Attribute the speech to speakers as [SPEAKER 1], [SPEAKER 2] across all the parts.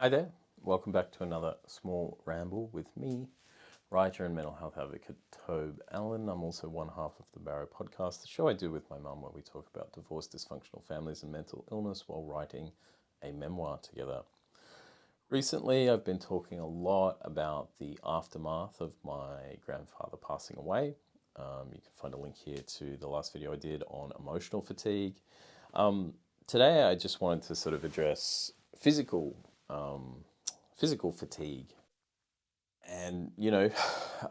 [SPEAKER 1] Hi there, welcome back to another small ramble with me, writer and mental health advocate Tobe Allen. I'm also one half of the BARROW Podcast, the show I do with my mum where we talk about divorce, dysfunctional families and mental illness while writing a memoir together. Recently, I've been talking a lot about the aftermath of my grandfather passing away. You can find a link here to the last video I did on emotional fatigue. Today, I just wanted to sort of address physical fatigue. And,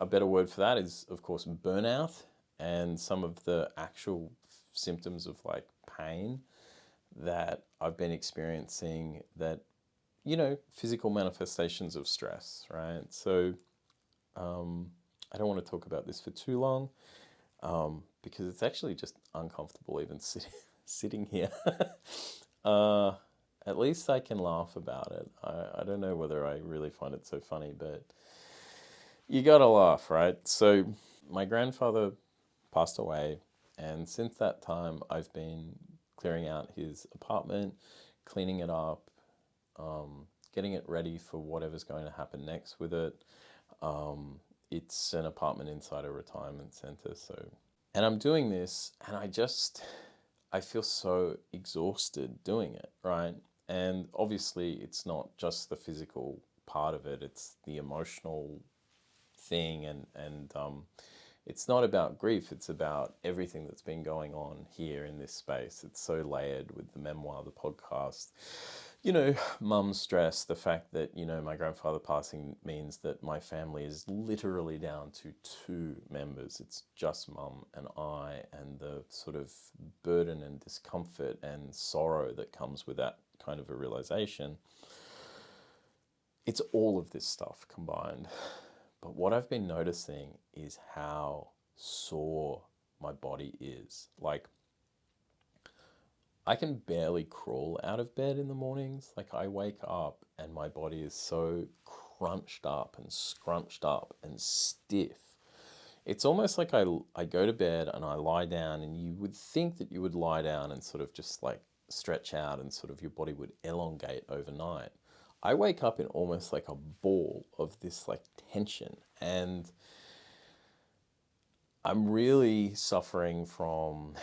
[SPEAKER 1] a better word for that is, of course, burnout and some of the actual symptoms of like pain that I've been experiencing that, physical manifestations of stress, right? So I don't want to talk about this for too long because it's actually just uncomfortable even sitting here. At least I can laugh about it. I don't know whether I really find it so funny, but you gotta laugh, right? So my grandfather passed away, and since that time, I've been clearing out his apartment, cleaning it up, getting it ready for whatever's going to happen next with it. It's an apartment inside a retirement center, and I'm doing this, and I feel so exhausted doing it, right? And obviously, it's not just the physical part of it; it's the emotional thing, and it's not about grief. It's about everything that's been going on here in this space. It's so layered with the memoir, the podcast. Mum stress, the fact that, my grandfather passing means that my family is literally down to two members. It's just mum and I, and the sort of burden and discomfort and sorrow that comes with that kind of a realization. It's all of this stuff combined. But what I've been noticing is how sore my body is. Like, I can barely crawl out of bed in the mornings. Like, I wake up and my body is so crunched up and scrunched up and stiff. It's almost like I go to bed and I lie down, and you would think that you would lie down and sort of just like stretch out and sort of your body would elongate overnight. I wake up in almost like a ball of this like tension, and I'm really suffering from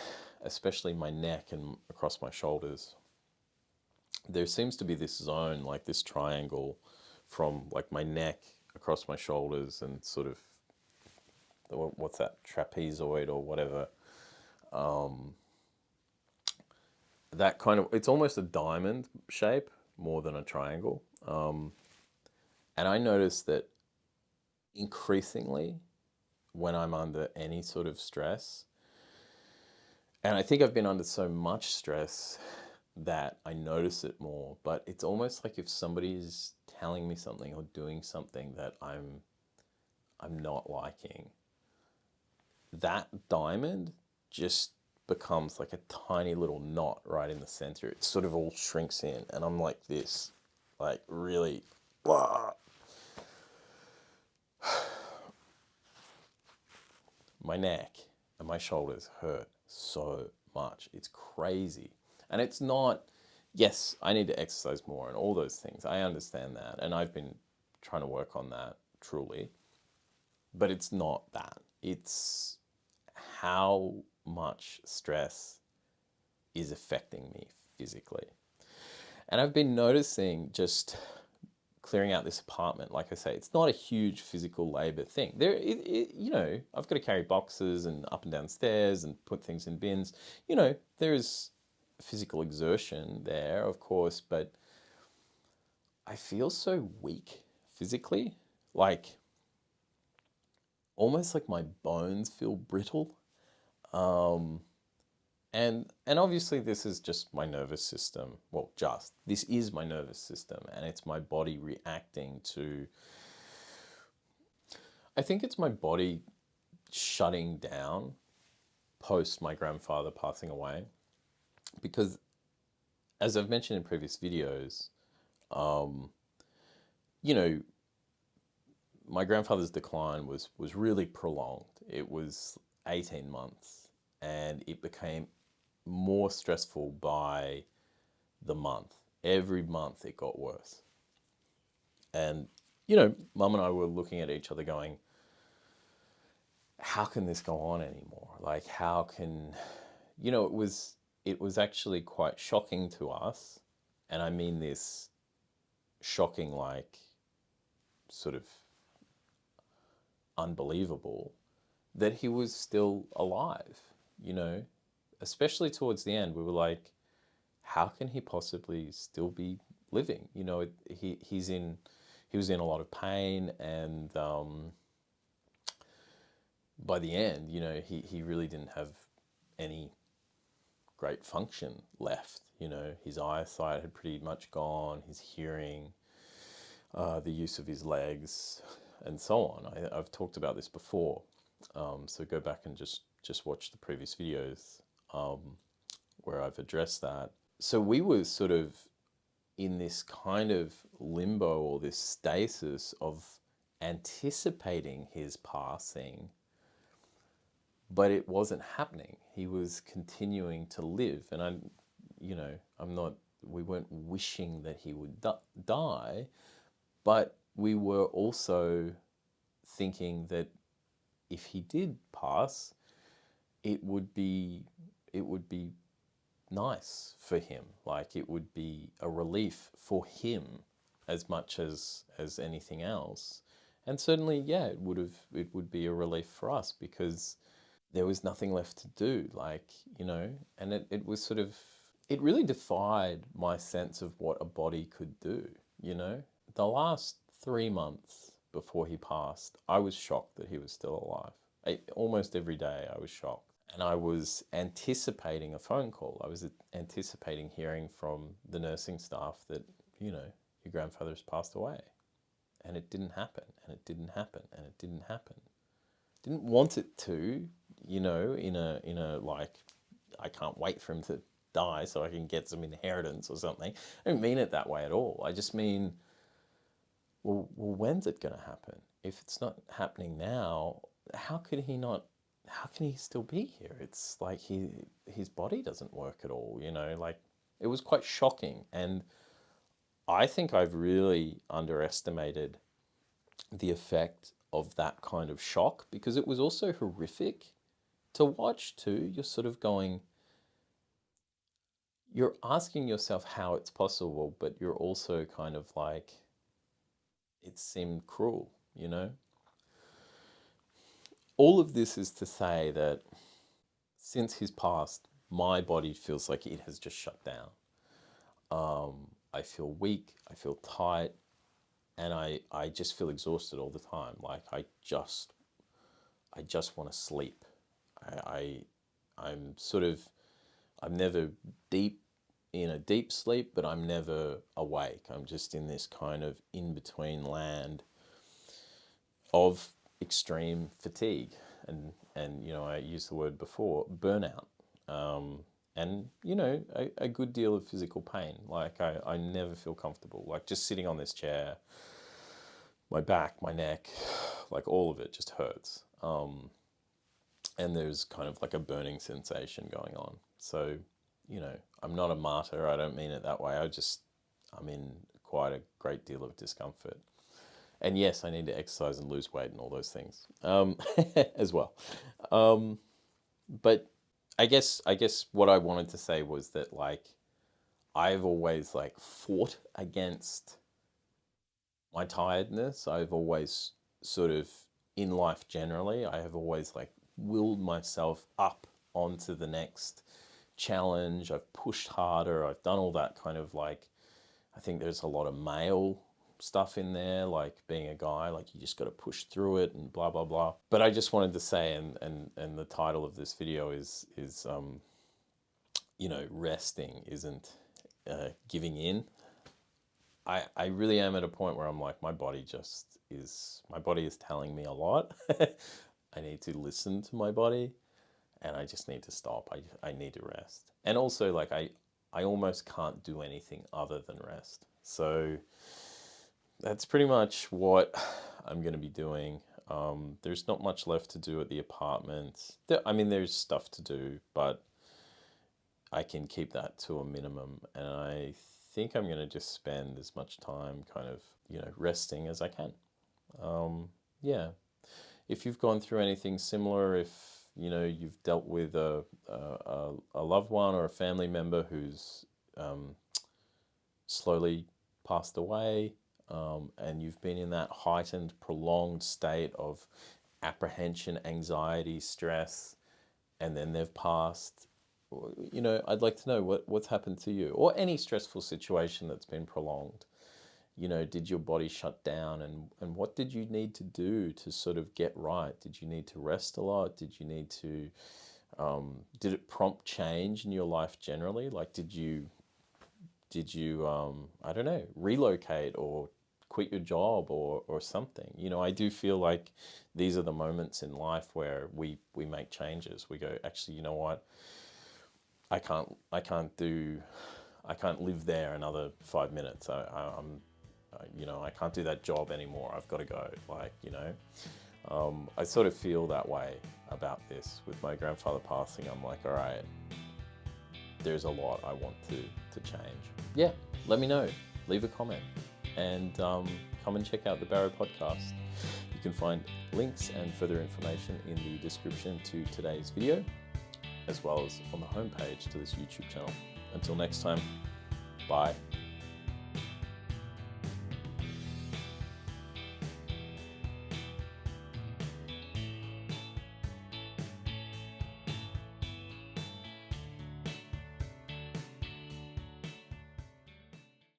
[SPEAKER 1] especially my neck and across my shoulders. There seems to be this zone, like this triangle from like my neck across my shoulders and sort of, what's that, trapezoid or whatever. That kind of, it's almost a diamond shape more than a triangle. And I notice that increasingly when I'm under any sort of stress, and I think I've been under so much stress that I notice it more, but it's almost like if somebody's telling me something or doing something that I'm not liking, that diamond just becomes like a tiny little knot right in the center. It sort of all shrinks in, and I'm like this, like really, blah. My neck and my shoulders hurt so much. It's crazy. And it's not, yes, I need to exercise more and all those things. I understand that. And I've been trying to work on that truly. But it's not that. It's how much stress is affecting me physically. And I've been noticing just clearing out this apartment, like I say, it's not a huge physical labor thing. I've got to carry boxes and up and down stairs and put things in bins. There is physical exertion there, of course, but I feel so weak physically, like almost like my bones feel brittle. And obviously this is just my nervous system. Well, this is my nervous system, and it's my body reacting to, I think it's my body shutting down post my grandfather passing away. Because as I've mentioned in previous videos, my grandfather's decline was really prolonged. It was 18 months, and it became more stressful by the month. Every month it got worse. And, Mum and I were looking at each other going, how can this go on anymore? Like, how can, it was actually quite shocking to us. And I mean this shocking, like, sort of unbelievable, that he was still alive, especially towards the end. We were like, how can he possibly still be living? He was in a lot of pain, and by the end, he really didn't have any great function left. His eyesight had pretty much gone, his hearing, the use of his legs, and so on. I've talked about this before, so go back and just watch the previous videos where I've addressed that. So we were sort of in this kind of limbo, or this stasis of anticipating his passing, but it wasn't happening. He was continuing to live, and we weren't wishing that he would die, but we were also thinking that if he did pass, it would be nice for him. Like, it would be a relief for him as much as anything else. And certainly, yeah, it would be a relief for us, because there was nothing left to do, and it was sort of, it really defied my sense of what a body could do. The last 3 months before he passed, I was shocked that he was still alive. Almost every day I was shocked. And I was anticipating a phone call. I was anticipating hearing from the nursing staff that, your grandfather has passed away. And it didn't happen, and it didn't happen, and it didn't happen. Didn't want it to, in a like, I can't wait for him to die so I can get some inheritance or something. I don't mean it that way at all. I just mean, well, when's it going to happen? If it's not happening now, how can he still be here? It's like his body doesn't work at all, like, it was quite shocking. And I think I've really underestimated the effect of that kind of shock, because it was also horrific to watch too. You're sort of going, you're asking yourself how it's possible, but you're also kind of like, it seemed cruel, All of this is to say that since he's passed, my body feels like it has just shut down. I feel weak, I feel tight, and I just feel exhausted all the time. Like, I just want to sleep. I'm never in a deep sleep, but I'm never awake. I'm just in this kind of in-between land of extreme fatigue. And I used the word before, burnout. And, a good deal of physical pain. Like, I never feel comfortable. Like, just sitting on this chair, my back, my neck, like, all of it just hurts. And there's kind of like a burning sensation going on. So, I'm not a martyr. I don't mean it that way. I'm in quite a great deal of discomfort. And yes, I need to exercise and lose weight and all those things as well. But I guess what I wanted to say was that, like, I've always, like, fought against my tiredness. I've always sort of, in life generally, I have always, like, willed myself up onto the next challenge. I've pushed harder. I've done all that kind of, like, I think there's a lot of male stuff in there, like being a guy, like, you just got to push through it and blah, blah, blah. But I just wanted to say, and the title of this video is resting isn't giving in. I really am at a point where I'm like, my body is telling me a lot. I need to listen to my body, and I just need to stop. I need to rest. And also, like, I almost can't do anything other than rest. So that's pretty much what I'm going to be doing. There's not much left to do at the apartment. There's stuff to do, but I can keep that to a minimum. And I think I'm going to just spend as much time kind of, resting as I can. Yeah. If you've gone through anything similar, if, you've dealt with a loved one or a family member who's slowly passed away, and you've been in that heightened, prolonged state of apprehension, anxiety, stress, and then they've passed, I'd like to know what's happened to you, or any stressful situation that's been prolonged. Did your body shut down, and what did you need to do to sort of get right? Did you need to rest a lot? Did you need to, did it prompt change in your life generally? Like, did you, I don't know, relocate or quit your job or something? I do feel like these are the moments in life where we make changes. We go, actually, you know what? I can't live there another 5 minutes. I can't do that job anymore. I've got to go. I sort of feel that way about this. With my grandfather passing, I'm like, all right, there's a lot I want to change. Yeah, let me know. Leave a comment. And come and check out the Barrow Podcast. You can find links and further information in the description to today's video, as well as on the homepage to this YouTube channel. Until next time, bye.